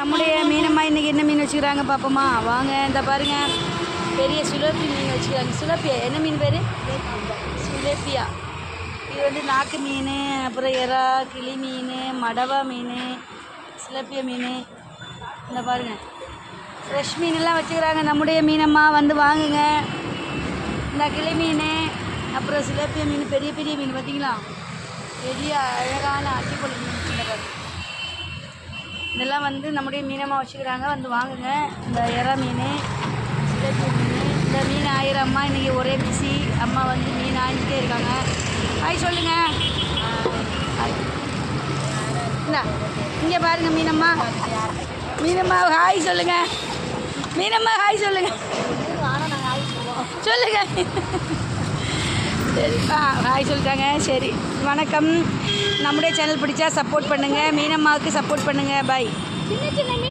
நம்முடைய மீனம்மா இன்றைக்கி என்ன மீன் வச்சுக்கிறாங்க பார்ப்போமா வாங்க. இந்த பாருங்கள் பெரிய சுலப்பி மீன் வச்சுக்கிறாங்க. சுலப்பியா என்ன மீன் பேர்? சுலப்பியா. இது வந்து நாக்கு மீன், அப்புறம் எறா, கிளி மீன், மடவா மீன், சிலப்பிய மீன். இந்த பாருங்கள் ஃப்ரெஷ் மீனெல்லாம் வச்சுக்கிறாங்க நம்முடைய மீனம்மா. வந்து வாங்குங்க. இந்த கிளி மீன், அப்புறம் சிலப்பிய மீன், பெரிய பெரிய மீன் பார்த்தீங்களா? பெரிய அழகான அட்டிப்பொழி மீன். இந்த பாருங்க இதெல்லாம் வந்து நம்முடைய மீனம்மா வச்சுக்கிறாங்க. வந்து வாங்குங்க. இந்த எறா மீன், சிலப்பிய மீன். இந்த மீன் ஆயிரம் அம்மா இன்றைக்கி ஒரே பிஸி. அம்மா வந்து மீன் ஆயிட்டே இருக்காங்க. ஹாய் சொல்லுங்கள். என்ன இங்கே பாருங்கள் மீனம்மா. மீனம்மா ஹாய் சொல்லுங்கள். மீனம்மா ஹாய் சொல்லுங்கள். சொல்லுங்கள். சரிப்பா ஹாய் சொல்லிட்டாங்க. சரி வணக்கம். நம்முடைய சேனல் பிடிச்சா சப்போர்ட் பண்ணுங்கள். மீனம்மாவுக்கு சப்போர்ட் பண்ணுங்கள். பாய்.